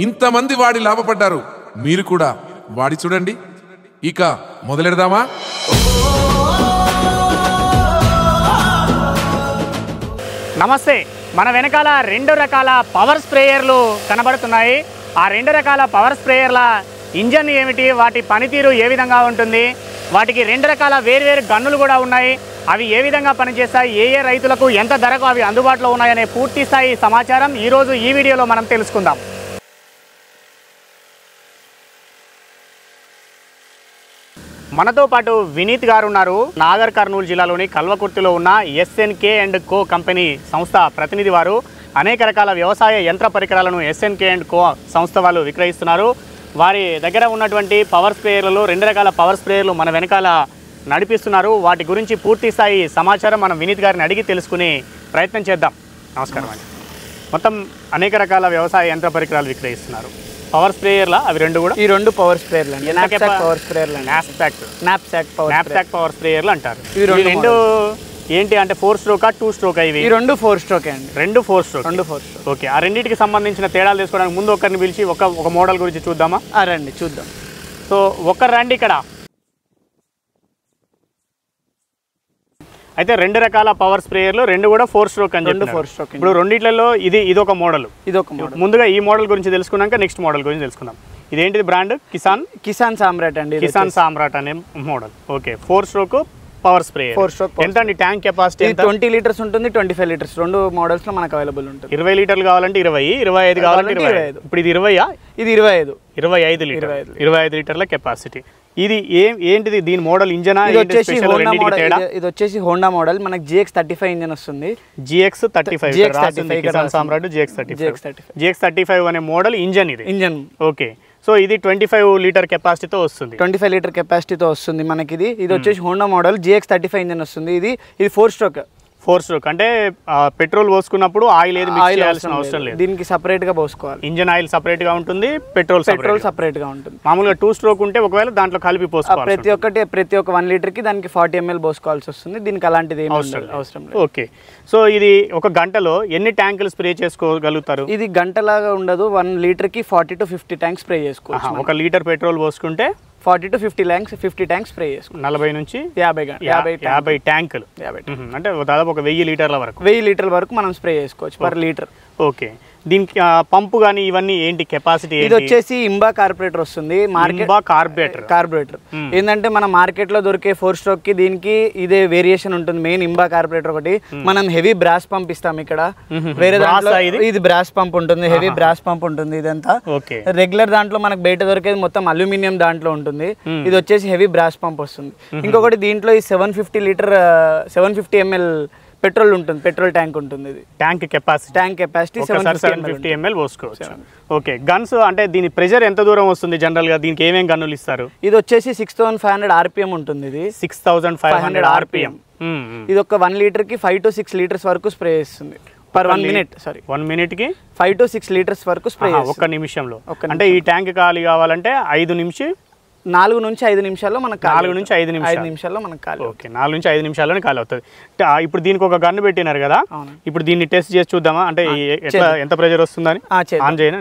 ఇంతమంది వాడి లాభపడ్డారు, మీరు కూడా వాడి చూడండి. ఇక మొదలెడదామా? నమస్తే. మన వెనకాల 2 రకాల పవర్ స్ప్రేయర్లు కనబడుతున్నాయి. ఆ 2 రకాల పవర్ స్ప్రేయర్ల ఇంజన్ ఏమిటి, వాటి పనితీరు ఏ విధంగా ఉంటుంది, వాటికి 2 రకాల వేర్వేరు గన్నులు కూడా ఉన్నాయి. అవి ఏ విధంగా పనిచేస్తాయి, ఏ రైతులకు ఎంత ధరకు అవి అందుబాటులో ఉన్నాయనే పూర్తి స్థాయి సమాచారం ఈరోజు ఈ వీడియోలో మనం తెలుసుకుందాం. మనతో పాటు వినీత్ గారు ఉన్నారు. నాగర్ కర్నూలు జిల్లాలోని కల్వకుర్తిలో ఉన్న ఎస్ఎన్కే అండ్ కో కంపెనీ సంస్థ ప్రతినిధి. వారు అనేక రకాల వ్యవసాయ యంత్ర పరికరాలను ఎస్ఎన్కే అండ్ కో సంస్థ వాళ్ళు విక్రయిస్తున్నారు. వారి దగ్గర ఉన్నటువంటి పవర్ స్ప్రేయర్లలో 2 రకాల పవర్ స్ప్రేయర్లు మన వెనకాల నడిపిస్తున్నారు. వాటి గురించి పూర్తి స్థాయి సమాచారం మనం వినీత్ గారిని అడిగి తెలుసుకునే ప్రయత్నం చేద్దాం. నమస్కారం అండి. మొత్తం అనేక రకాల వ్యవసాయ యంత్ర పరికరాలు విక్రయిస్తున్నారు. పవర్ స్ప్రేయర్లా అవి 2 కూడా? ఈ 2 పవర్ స్ప్రేయర్లు అండి. పవర్ స్ప్రేయర్లు నాప్సాక్ పవర్ స్ప్రేయర్లు అంటారు. ఈ 2 ఏంటి అంటే 4 స్ట్రోకా 2 స్ట్రోకా? ఇవి 2 4 స్ట్రోక్ అండి. 2 4 స్ట్రోక్. ఓకే. ఆ రెండింటికి సంబంధించిన తేడాలు తెలుసుకోవడానికి ముందు ఒకరిని పిలిచి ఒక మోడల్ గురించి చూద్దామా? రండి చూద్దాం. సో ఒకరు రండి ఇక్కడ. అయితే 2 రకాల పవర్ స్ప్రేయర్లు 2 కూడా 4 స్ట్రోక్ అని చెప్పి 4 స్ట్రోక్. ఇప్పుడు రెండిట్లలో ఇది ఒక మోడల్. ముందుగా ఈ మోడల్ గురించి తెలుసుకున్నాక నెక్స్ట్ మోడల్ గురించి తెలుసుకుందాం. ఇదేంటిది బ్రాండ్? కిసాన్ సామ్రాట్ అండి. కిసాన్ సామ్రాట్ అనే model. Okay. 4 stroke power sprayer. 4 stroke. ఎంత అండి ట్యాంక్ కెపాసిటీ? 20 లీటర్స్ ఉంటుంది, 25 లీటర్స్. 2 మోడల్స్ లో మనకు అవైలబుల్ ఉంటుంది. 20 లీటర్లు కావాలంటే 20, 25 కావాలంటే 25. ఇప్పుడు ఇది 20? ఇది 25 లీటర్. 25 లీటర్ల కెపాసిటీ. ఇది ఏంటిది? దీని మోడల్ ఇంజనా? ఇది వచ్చేసి హోండా మోడల్. మనకి GX35 ఇంజన్ వస్తుంది. GX35 కిసాన్ సామ్రాట్ GX35 అనే మోడల్ ఇంజన్. ఓకే. సో ఇది 25 లీటర్ కెపాసిటీతో వస్తుంది. 25 లీటర్ కెపాసిటీతో వస్తుంది మనకి. ఇది వచ్చేసి హోండా మోడల్ GX35 ఇంజన్ వస్తుంది. ఇది 4 స్ట్రోక్. 4 స్ట్రోక్ అంటే పెట్రోల్ పోసుకున్నప్పుడు ఆయిల్ ఏది మిక్స్ చేయాల్సిన అవసరం లేదు. దీనికి సపరేట్ గా పోసుకోవాలి. ఇంజన్ ఆయిల్ సపరేట్ గా ఉంటుంది, పెట్రోల్ సపరేట్ గా ఉంటుంది. మామూలుగా 2 స్ట్రోక్ ఉంటే ఒకవేళ దాంట్లో కలిపి పోసుకోవాలి. ప్రతి ఒక్క 1 లీటర్ కి దానికి 40 ml పోసుకోవాల్సి వస్తుంది. దీనికి అలాంటిది అవసరం లేదు. ఓకే. సో ఇది ఒక గంటలో ఎన్ని ట్యాంకులు స్ప్రే చేసుకోగలుగుతారు? ఇది గంటలాగా ఉండదు. 1 లీటర్ కి 40 to 50 ట్యాంక్స్ స్ప్రే చేసుకోవచ్చు. 1 లీటర్ పెట్రోల్ పోసుకుంటే 40 to 50 ట్యాంక్స్ స్ప్రే చేసుకోవాలి. 40 నుంచి 50 ట్యాంకులు. అంటే దాదాపు 1000 లీటర్ల వరకు 1000 లీటర్ల వరకు మనం స్ప్రే చేసుకోవచ్చు పర్ లీటర్. ఓకే. దీనికి పంపు కానీ ఇవన్నీ ఏంటి కెపాసిటీ? ఇది వచ్చేసి ఇంబా కార్బొరేటర్ వస్తుంది. కార్బొరేటర్ ఏంటంటే మన మార్కెట్ లో దొరికే 4 స్ట్రోక్ కి దీనికి ఇదే వేరియేషన్ ఉంటుంది. మెయిన్ ఇంబా కార్బొరేటర్ ఒకటి. మనం హెవీ బ్రాస్ పంప్ ఇస్తాం ఇక్కడ. వేరే దాంట్లో ఇది బ్రాస్ పంప్ ఉంటుంది, హెవీ బ్రాస్ పంప్ ఉంటుంది. ఇదంతా రెగ్యులర్ దాంట్లో మనకు బయట దొరికేది మొత్తం అల్యూమినియం దాంట్లో ఉంటుంది. ఇది వచ్చేసి హెవీ బ్రాస్ పంప్ వస్తుంది. ఇంకొకటి దీంట్లో ఈ 750 ml పెట్రోల్ ఉంటుంది. పెట్రోల్ ట్యాంక్ ఉంటుంది. ఇది ట్యాంక్ కెపాసిటీ 750 ml పోసుకోవచ్చు. ఓకే. గన్స్ అంటే దీని ప్రెషర్ ఎంత దూరం వస్తుంది జనరల్ గా? దీనికి ఏమేం గన్నులు ఇస్తారు? ఇది వచ్చేసి 6500 RPM ఉంటుంది. ఇది 6500 RPM. ఇది ఒక 1 లీటర్ కి 5 to 6 లీటర్స్ వరకు స్ప్రే చేస్తుంది. Per 1 minute. 1 మినిట్ కి 5 to 6 లీటర్స్ వరకు స్ప్రే. 1 నిమిషంలో. అంటే ఈ ట్యాంక్ ఖాళీ కావాలంటే 4 నుంచి 5 నిమిషాల్లో మనకు 4 నుంచి 5 నిమిషాల్లో మనకు ఖాళీ. ఓకే. 4 నుంచి 5 నిమిషాల్లోనే ఖాళీ అవుతుంది. ఇప్పుడు దీనికి ఒక గన్ను పెట్టినారు కదా, ఇప్పుడు దీన్ని టెస్ట్ చేసి చూద్దామా? అంటే ఎంత ప్రెషర్ వస్తుందని ఆన్ చేయనా?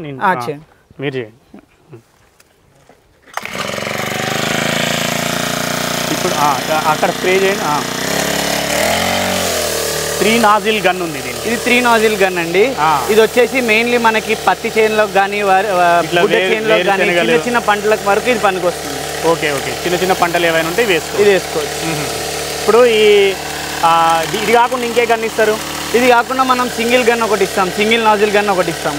మీరు చేయండి. ఇప్పుడు అక్కడ స్ప్రే చేయండి. 3 నాజిల్ గన్ ఉంది. ఇది 3 నాజిల్ గన్ అండి. ఇది వచ్చేసి మెయిన్లీ మనకి పత్తి చేనులకు కానీ చేనులకు కానీ చిన్న పంటలకు వరకు ఇది పనికి వస్తుంది. ఓకే. చిన్న పంటలు ఏవైనా ఉంటే ఇది వేసుకోవచ్చు. ఇప్పుడు ఇది కాకుండా ఇంకే గన్ ఇస్తారు? ఇది కాకుండా మనం సింగిల్ గన్ ఒకటి ఇస్తాం. సింగిల్ నాజిల్ గన్ ఒకటి ఇస్తాం.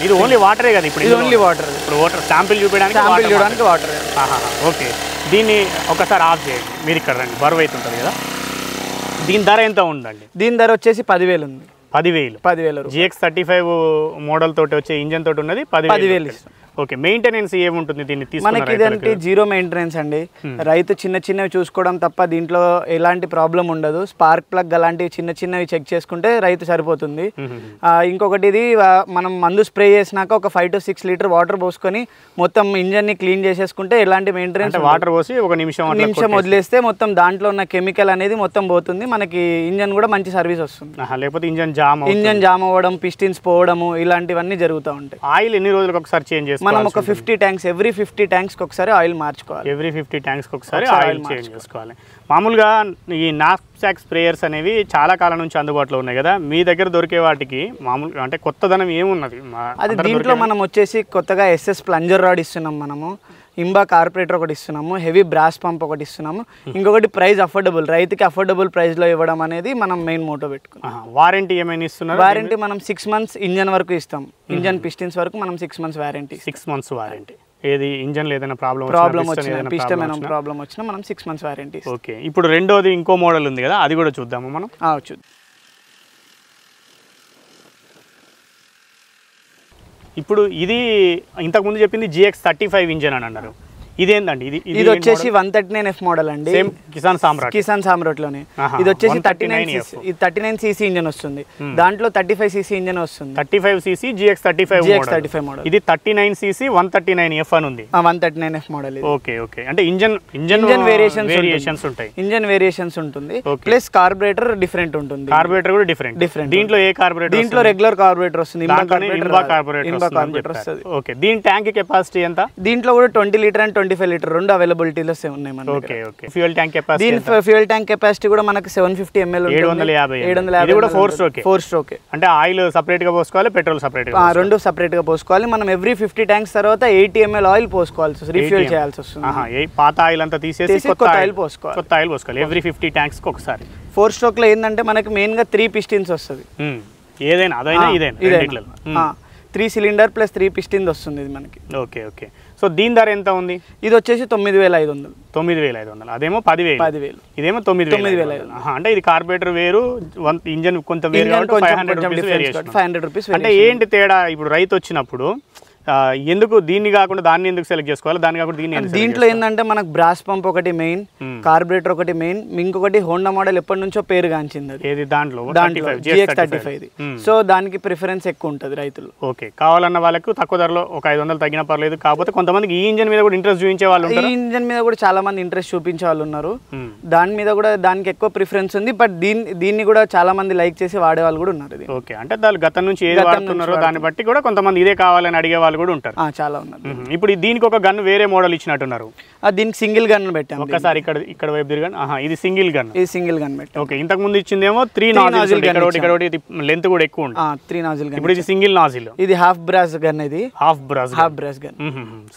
ఇది ఓన్లీ వాటరే కదా? ఇప్పుడు ఇది ఓన్లీ వాటర్. ఇప్పుడు వాటర్ శాంపిల్ చూపించడానికి వాటర్. ఓకే. దీన్ని ఒకసారి ఆఫ్ చేయండి. మీరు ఇక్కడ రండి. బరువు అయితే ఉంటుంది కదా. దీని ధర ఎంత ఉందండి? దీని ధర వచ్చేసి 10,000 ఉంది. 10,000. GX35 మోడల్ తోటి వచ్చే ఇంజన్ తోటి ఉన్నది 10,000. ఓకే, మెయింటెనెన్స్ ఏముంటుంది దీన్ని మనకి? ఇదంటే జీరో మెయింటెనెన్స్ అండి. రైతు చిన్న చిన్నవి చూసుకోవడం తప్ప దీంట్లో ఎలాంటి ప్రాబ్లం ఉండదు. స్పార్క్ ప్లగ్ అలాంటివి చిన్న చిన్నవి చెక్ చేసుకుంటే రైతు సరిపోతుంది. ఇంకొకటి ఇది మనం మందు స్ప్రే చేసినాక ఒక 5 to 6 లీటర్ వాటర్ పోసుకొని మొత్తం ఇంజన్ ని క్లీన్ చేసేసుకుంటే ఎలాంటి మెయింటెనెన్స్, వాటర్ పోసి ఒక నిమిషం వదిలేస్తే మొత్తం దాంట్లో ఉన్న కెమికల్ అనేది మొత్తం పోతుంది. మనకి ఇంజన్ కూడా మంచి సర్వీస్ వస్తుంది. లేకపోతే ఇంజన్ జామ్ అవ్వడం, పిస్టిన్స్ పోవడము ఇలాంటివన్నీ జరుగుతూ ఉంటాయి. ఆయిల్ ఎన్ని రోజులకు ఒకసారి చేంజ్ చేసుకోవాలి? మనం ఒక 50 ట్యాంక్స్, ఎవ్రీ 50 ట్యాంక్స్ ఒకసారి ఆయిల్ మార్చుకోవాలి. ఎవ్రీ 50 ట్యాంక్స్ ఒకసారి ఆయిల్ చేంజ్ చేసుకోవాలి. మామూలుగా ఈ నాప్సాక్ స్ప్రేయర్స్ అనేవి చాలా కాలం నుంచి అందుబాటులో ఉన్నాయి కదా, మీ దగ్గర దొరికే వాటికి మామూలుగా అంటే కొత్తదనం ఏమున్నది? అది దీంట్లో మనం వచ్చేసి కొత్తగా SS ప్లంజర్ రాడ్ ఇస్తున్నాం, మనము ఇంబా కార్పొరేటర్ ఒకటి ఇస్తున్నాము, హెవీ బ్రాస్ పంప్ ఒకటి ఇస్తున్నాము. ఇంకొకటి ప్రైస్ అఫోర్డబుల్, రైతుకి అఫోర్డబుల్ ప్రైస్లో ఇవ్వడం అనేది మనం మెయిన్ మోటో పెట్టుకున్నాం. వారంటీ ఏమైనా ఇస్తున్నారు? వారంటీ మనం 6 months ఇంజన్ వరకు ఇస్తాం. ఇంజన్ పిస్టిన్స్ వరకు మనం 6 months వారంటీ. 6 months warranty. ఏది ఇంజన్ ఏదైనా ప్రాబ్లం వచ్చినా, పిస్టన్ ఏమైనా ప్రాబ్లం వచ్చినా మనం 6 months వారంటీ. ఓకే, ఇప్పుడు రెండోది ఇంకో మోడల్ ఉంది కదా, అది కూడా చూద్దాము మనం. చూద్దాం. ఇప్పుడు ఇది ఇంతకుముందు చెప్పింది GX35 ఇంజన్ అని అన్నారు. ఇదేందండి? ఇది వచ్చేసి 139F మోడల్ అండి, కిసాన్ సామ్రాట్ లోనే. ఇది వచ్చేసి 39cc ఇంజన్ వస్తుంది. దాంట్లో 35cc ఇంజన్ వస్తుంది. 35cc GX35 model. ఇది 39cc 139F అని ఉంది. 139F model. ఓకే ఓకే, అంటే ఇంజన్ వేరియేషన్స్ ఉంటాయి. ఇంజన్ వేరియేషన్స్ ఉంటుంది, ప్లస్ కార్బొరేటర్ డిఫరెంట్ ఉంటుంది. కార్బొరేటర్ కూడా డిఫరెంట్. దీంట్లో ఏ కార్బొరేటర్? దీంట్లో రెగ్యులర్ కార్బొరేటర్ వస్తుంది, ఇంబా కార్బొరేటర్ వస్తుంది. ఓకే, దీని ట్యాంక్ కెపాసిటీ ఎంత? దీంట్లో కూడా 20 లీటర్ అండ్ 25 లీటర్ రెండు అవైలబిలిటీలో ఉన్నాయి మనకి. Okay okay. Fuel tank capacity? దీని ఫ్యూయల్ ట్యాంక్ కెపాసిటీ కూడా మనకి 750 ml ఉంటుంది. 750. ఇది కూడా 4 స్ట్రోక్. అంటే ఆయిల్ సెపరేట్ గా పోసుకోవాలి, పెట్రోల్ సెపరేట్ గా? రెండు సెపరేట్ గా పోసుకోవాలి. మనం ఎవ్రీ 50 ట్యాంక్స్ తర్వాత 80 ml ఆయిల్ పోసుకోవాల్సి వస్తుంది, రీఫ్యూల్ చేయాల్సి వస్తుంది. పాత ఆయిల్ అంతా తీసేసి కొత్త ఆయిల్ పోసుకోవాలి. ఎవ్రీ 50 ట్యాంక్స్ కి ఒకసారి. 4 స్ట్రోక్ లో ఏంటంటే మనకి మెయిన్ గా 3 పిస్టిన్స్ వస్తుంది. ఏదైనా అదైనా ఇదైనా 3 సిలిండర్ ప్లస్ 3 పిస్టిన్ వస్తుంది ఇది మనకి. Okay okay. సో దీని ధర ఎంత ఉంది? ఇది వచ్చేసి 9500. 9500. అదేమో 10,000. ఇదేమో 9,500. అంటే ఇది కార్బొరేటర్ వేరు, ఇంజన్ కొంత వేరు, 500 రూపీస్. అంటే ఏంటి తేడా? ఇప్పుడు రైతు వచ్చినప్పుడు ఎందుకు దీన్ని కాకుండా దాన్ని ఎందుకు సెలెక్ట్ చేసుకోవాలి, దాన్ని కాకుండా దీన్ని? దీంట్లో ఏంటంటే మనకు బ్రాస్ పంప్ ఒకటి మెయిన్, కార్బొరేటర్ ఒకటి మెయిన్, ఇంకొకటి హోండా మోడల్ ఎప్పటి నుంచో పేరు గాంచింది. ఏది? దాంట్లో GX35. సో దానికి ప్రిఫరెన్స్ ఎక్కువ ఉంటుంది రైతులు. ఓకే, కావాలన్న వాళ్ళకు తక్కువ ధరలో ఒక 500 తగ్గినా పర్లేదు. కాకపోతే కొంతమందికి ఈ ఇంజన్ మీద కూడా ఇంట్రెస్ట్ చూపించే వాళ్ళు ఉంటారు. ఈ ఇంజన్ మీద కూడా చాలా మంది ఇంట్రెస్ట్ చూపించే వాళ్ళు ఉన్నారు. దాని మీద కూడా దానికి ఎక్కువ ప్రిఫరెన్స్ ఉంది. బట్ దీన్ని కూడా చాలా మంది లైక్ చేసి వాడే వాళ్ళు కూడా ఉన్నారు. ఓకే, అంటే దాని గతం నుంచి ఏది వాడుతున్నారో దాన్ని బట్టి కూడా కొంతమంది ఇదే కావాలని అడిగే వాళ్ళు కూడా ఉంటారు. చాలా ఉన్నారు. ఇప్పుడు దీనికి ఒక గన్ వేరే మోడల్ ఇచ్చినట్టున్నారు. దీనికి సింగిల్ గన్ పెట్టాము. ఒకసారి ఇక్కడ వైపు తిరగండి. ఇది సింగిల్ గన్. పెట్టాము. ఓకే, ఇంతకు ముందు ఇచ్చిందేమో 3 నాజిల్. ఇక్కడ లెంత్ కూడా ఎక్కువ ఉంటుంది. 3 నాజిల్. ఇప్పుడు ఇది సింగిల్ నాజిల్. ఇది హాఫ్ బ్రాస్ గన్. ఇది హాఫ్ బ్రాస్ గన్.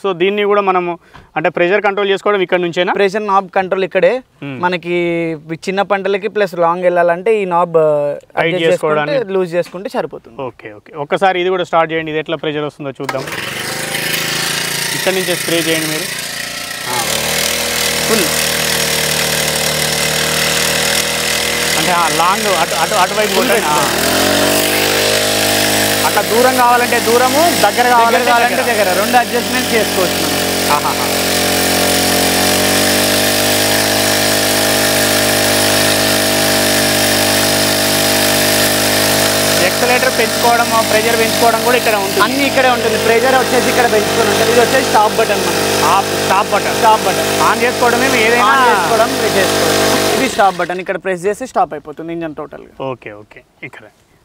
సో దీన్ని కూడా మనము అంటే ప్రెషర్ కంట్రోల్ చేసుకోవడం ఇక్కడ నుంచేనా? ప్రెషర్ నాబ్ కంట్రోల్ ఇక్కడే. మనకి చిన్న పంటలకి ప్లస్ లాంగ్ వెళ్ళాలంటే ఈ నాబ్ అడ్జస్ట్ చేసుకోవడానికి లూజ్ చేసుకుంటే సరిపోతుంది. Okay okay. ఒక్కసారి ఇది కూడా స్టార్ట్ చేయండి. ఇది ఎట్లా ప్రెషర్ వస్తుందో చూద్దాం. ఇక్కడ నుంచే స్ప్రే చేయండి మీరు. ఫుల్ అంటే లాంగ్ అటువైపు అట్లా దూరం కావాలంటే దూరము, దగ్గర కావాలంటే దగ్గర. రెండు అడ్జస్ట్మెంట్ చేసుకోవచ్చు. ఎక్సలేటర్ పెంచుకోవడం, ప్రెజర్ పెంచుకోవడం కూడా ఇక్కడ ఉంటుంది. అన్ని ఇక్కడే ఉంటుంది. ప్రెజర్ వచ్చేసి ఇక్కడ పెంచుకొని ఉంటుంది. ఇది వచ్చేసి stop button. Stop button on చేసుకోవడమే, ఏదైనా చేసుకోవడం, ప్రెస్ చేసుకోవడం. ఇది స్టాప్ బటన్. ఇక్కడ ప్రెస్ చేసి స్టాప్ అయిపోతుంది ఇంజన్ టోటల్. Okay okay. ఇక్కడ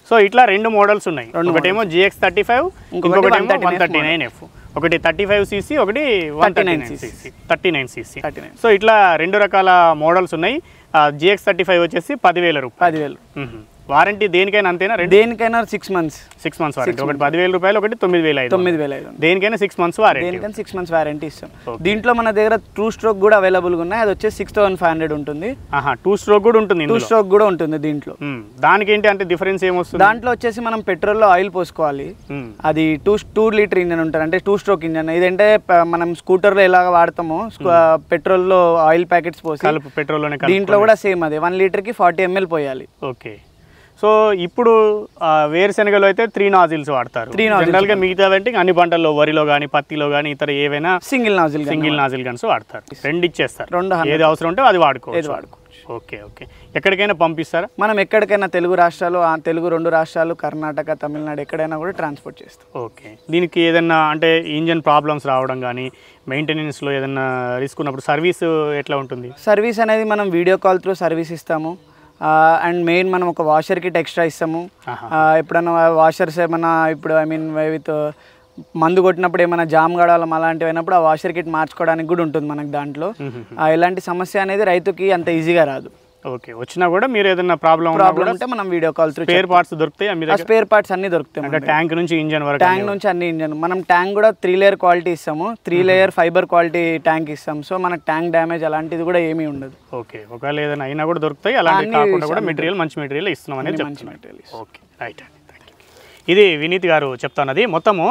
సో ఇట్లా 2 మోడల్స్ ఉన్నాయి. ఒకటేమో GX35, ఇంకొకటి 139F. ఒకటి 35cc, ఒకటి 39cc. సో ఇట్లా 2 రకాల మోడల్స్ ఉన్నాయి. GX35 వచ్చేసి 10,000 రూపాయలు. వారంటీ దేనికైనా అంతేనా? దేనికైనా 6 months వారంటీ. ఒకటి 10,000 రూపాయలు, ఒకటి 9,500. దేనికైనా 6 months వారంటీ ఇస్తాం. దీంట్లో మన దగ్గర 2 స్ట్రోక్ కూడా అవైలబుల్ గా ఉన్నాయి. అది వచ్చేసి 6,500 ఉంటుంది. 2 స్ట్రోక్ కూడా ఉంటుంది. 2 స్ట్రోక్ కూడా ఉంటుంది దీంట్లో. దానికి ఏంటి అంటే డిఫరెన్స్ ఏమొస్తుంది? దాంట్లో వచ్చేసి మనం పెట్రోల్ లో ఆయిల్ పోసుకోవాలి. అది 2 లీటర్ ఇంజన్ ఉంటుంది, అంటే 2 స్ట్రోక్ ఇంజన్. ఇదంటే మనం స్కూటర్ లో ఎలాగ వాడతామో పెట్రోల్ లో ఆయిల్ ప్యాకెట్స్ పోసి పెట్రోల్ దీంట్లో కూడా సేమ్ అదే 1 లీటర్ కి 40 ml పోయాలి. ఓకే. సో ఇప్పుడు వేరుశెనగలో అయితే 3 నాజిల్స్ వాడతారు. జనరల్గా మిగతా అంటే అన్ని పంటల్లో వరిలో కానీ పత్తిలో కానీ ఇతర ఏవైనా సింగిల్ నాజిల్ గన్స్ వాడతారు. 2 ఇచ్చేస్తారు, ఏది అవసరం ఉంటే అది వాడుకోవచ్చు. Okay okay. ఎక్కడికైనా పంపిస్తారా? మనం ఎక్కడికైనా తెలుగు రాష్ట్రాలు, తెలుగు 2 రాష్ట్రాలు, కర్ణాటక, తమిళనాడు ఎక్కడైనా కూడా ట్రాన్స్పోర్ట్ చేస్తాం. ఓకే. దీనికి ఏదైనా అంటే ఇంజన్ ప్రాబ్లమ్స్ రావడం కానీ మెయింటెనెన్స్లో ఏదైనా రిస్క్ ఉన్నప్పుడు సర్వీస్ ఎట్లా ఉంటుంది? సర్వీస్ అనేది మనం వీడియో కాల్ త్రూ సర్వీస్ ఇస్తాము. అండ్ మెయిన్ మనం ఒక వాషర్ కిట్ ఎక్స్ట్రా ఇస్తాము. ఎప్పుడన్నా వాషర్స్ ఏమన్నా ఇప్పుడు విత్ మందు కొట్టినప్పుడు ఏమైనా జామ్ గడవలం అలాంటివి అయినప్పుడు ఆ వాషర్ కిట్ మార్చుకోవడానికి కూడా ఉంటుంది మనకు దాంట్లో. ఎలాంటి సమస్య అనేది రైతుకి అంత ఈజీగా రాదు. ఓకే. వచ్చినా కూడా మీరు ఏదైనా ప్రాబ్లం ఉంటే మనం video call through spare parts దొరుకుతాయి. స్పేర్ పార్ట్స్ అన్ని దొరుకుతాయి. అంటే ట్యాంక్ నుంచి ఇంజన్ వరకు, ట్యాంక్ నుంచి అన్ని ఇంజన్. మనం ట్యాంక్ కూడా 3 లేయర్ క్వాలిటీ ఇస్తాము. 3 లేయర్ ఫైబర్ క్వాలిటీ ట్యాంక్ ఇస్తాం. సో మనకు ట్యాంక్ డ్యామేజ్ అలాంటిది కూడా ఏమీ ఉండదు. ఓకే. ఒకవేళ ఏదైనా అయినా కూడా దొరుకుతాయి. అలాంటి కాకుండా కూడా మెటీరియల్ మంచి మెటీరియల్ ఇస్తున్నాం అనేది చెప్తున్నాం. ఓకే రైట్ అండి. ఇది వినీత్ గారు చెప్తున్నది. మొత్తము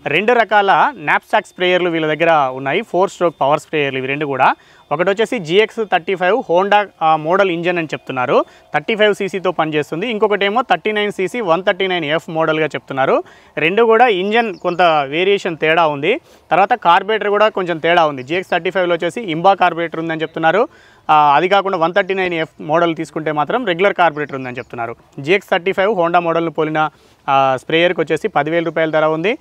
2 రకాల నాప్సాక్ స్ప్రేయర్లు వీళ్ళ దగ్గర ఉన్నాయి. 4 స్ట్రోక్ పవర్ స్ప్రేయర్లు ఇవి 2 కూడా. ఒకటి వచ్చేసి GX35 హోండా మోడల్ ఇంజన్ అని చెప్తున్నారు, 35 cc పనిచేస్తుంది. ఇంకొకటి ఏమో 39 cc 139F మోడల్గా చెప్తున్నారు. 2 కూడా ఇంజన్ కొంత వేరియేషన్ తేడా ఉంది. తర్వాత కార్బొరేటర్ కూడా కొంచెం తేడా ఉంది. GX35లో వచ్చేసి ఇంబా కార్బొరేటర్ ఉందని చెప్తున్నారు. అది కాకుండా 139F మోడల్ తీసుకుంటే మాత్రం రెగ్యులర్ కార్బొరేటర్ ఉందని చెప్తున్నారు. GX35 హోండా మోడల్ను పోలిన స్ప్రేయర్కి వచ్చేసి 10,000 రూపాయల ధర ఉంది.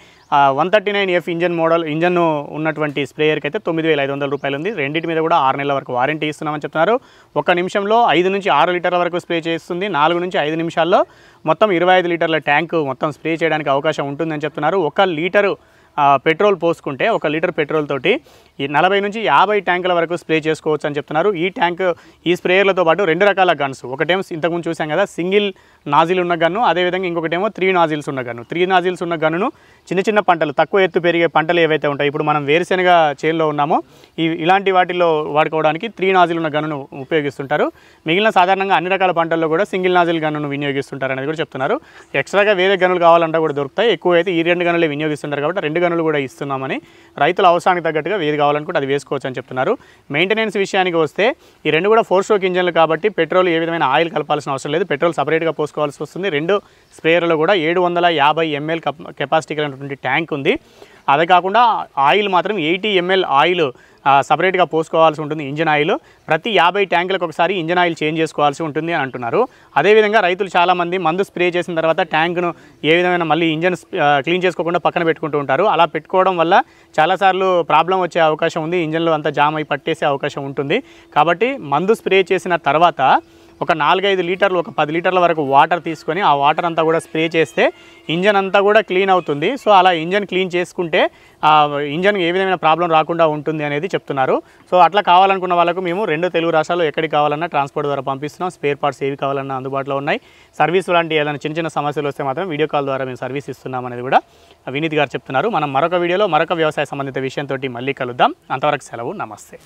139F ఇంజన్ ఉన్నటువంటి స్ప్రేయర్కి అయితే 9,500 రూపాయలు ఉంది. రెండింటి మీద కూడా 6 నెలల వరకు వారంటీ ఇస్తున్నామని చెప్తున్నారు. 1 నిమిషంలో 5 నుంచి 6 లీటర్ల వరకు స్ప్రే చేస్తుంది. 4 నుంచి 5 నిమిషాల్లో మొత్తం 25 లీటర్ల ట్యాంకు మొత్తం స్ప్రే చేయడానికి అవకాశం ఉంటుందని చెప్తున్నారు. 1 లీటరు పెట్రోల్ పోసుకుంటే 1 లీటర్ పెట్రోల్ తోటి 40 నుంచి 50 ట్యాంకుల వరకు స్ప్రే చేసుకోవచ్చు అని చెప్తున్నారు. ఈ స్ప్రేయర్లతో పాటు 2 రకాల గన్స్, ఒకటేమో ఇంతకుముందు చూసాం కదా సింగిల్ నాజిల్ ఉన్న గన్ను, అదేవిధంగా ఇంకొకటేమో 3 నాజిల్స్ ఉన్న గన్ను. 3 నాజిల్స్ ఉన్న గన్నును చిన్న పంటలు, తక్కువ ఎత్తు పెరిగే పంటలు ఏవైతే ఉంటాయి, ఇప్పుడు మనం వేరుశెనగ చేనులో ఉన్నామో ఇలాంటి వాటిల్లో వాడుకోవడానికి 3 నాజిల్ ఉన్న గన్నును ఉపయోగిస్తుంటారు. మిగిలిన సాధారణంగా అన్ని రకాల పంటల్లో కూడా సింగిల్ నాజిల్ గన్నును వినియోగిస్తుంటారు అనేది కూడా చెప్తున్నారు. ఎక్స్ట్రాగా వేరే గన్నులు కావాలంటే కూడా దొరుకుతాయి. ఎక్కువ అయితే ఈ 2 గన్నులే వినియోగిస్తుంటారు కాబట్టి 2 గన్నులు కూడా ఇస్తున్నామని, రైతుల అవసరానికి తగ్గట్టుగా ఏది కావాలనుకుంటే అది వేసుకోవచ్చు అని చెప్తున్నారు. మెయింటెనెన్స్ విషయానికి వస్తే ఈ 2 కూడా 4 స్ట్రోక్ ఇంజన్లు కాబట్టి పెట్రోల్ ఏ విధమైన ఆయిల్ కలపాల్సిన అవసరం లేదు. పెట్రోల్ సపరేట్గా పోసుకోవాల్సి వస్తుంది. 2 స్ప్రేయర్లో కూడా 750 ml కెపాసిటీ కలిగినటువంటి ట్యాంక్ ఉంది. అదే కాకుండా ఆయిల్ మాత్రం 80 ml ఆయిల్ సపరేట్గా పోసుకోవాల్సి ఉంటుంది. ఇంజన్ ఆయిల్ ప్రతి 50 ట్యాంకులకు ఒకసారి ఇంజన్ ఆయిల్ చేంజ్ చేసుకోవాల్సి ఉంటుంది అని అంటున్నారు. అదేవిధంగా రైతులు చాలామంది మందు స్ప్రే చేసిన తర్వాత ట్యాంకును ఏ విధమైన మళ్ళీ ఇంజన్ క్లీన్ చేసుకోకుండా పక్కన పెట్టుకుంటూ ఉంటారు. అలా పెట్టుకోవడం వల్ల చాలాసార్లు ప్రాబ్లం వచ్చే అవకాశం ఉంది. ఇంజన్లో అంతా జామ్ అయి పట్టేసే అవకాశం ఉంటుంది. కాబట్టి మందు స్ప్రే చేసిన తర్వాత ఒక 4-5 లీటర్లు, ఒక 10 లీటర్ల వరకు వాటర్ తీసుకొని ఆ వాటర్ అంతా కూడా స్ప్రే చేస్తే ఇంజన్ అంతా కూడా క్లీన్ అవుతుంది. సో అలా ఇంజన్ క్లీన్ చేసుకుంటే ఇంజన్ ఏ విధమైన ప్రాబ్లం రాకుండా ఉంటుంది అనేది చెప్తున్నారు. సో అట్లా కావాలనుకున్న వాళ్ళకు మేము 2 తెలుగు రాష్ట్రాల్లో ఎక్కడికి కావాలన్నా ట్రాన్స్పోర్ట్ ద్వారా పంపిస్తున్నాం. స్పేర్ పార్ట్స్ ఏవి కావాలన్నా అందుబాటులో ఉన్నాయి. సర్వీస్ లాంటి ఏదైనా చిన్న సమస్యలు వస్తే మాత్రం వీడియో కాల్ ద్వారా మేము సర్వీస్ ఇస్తున్నాం అనేది కూడా వినీత్ గారు చెప్తున్నారు. మనం మరొక వీడియోలో మరొక వ్యవసాయ సంబంధిత విషయంతో మళ్ళీ కలుద్దాం. అంతవరకు సెలవు. నమస్తే.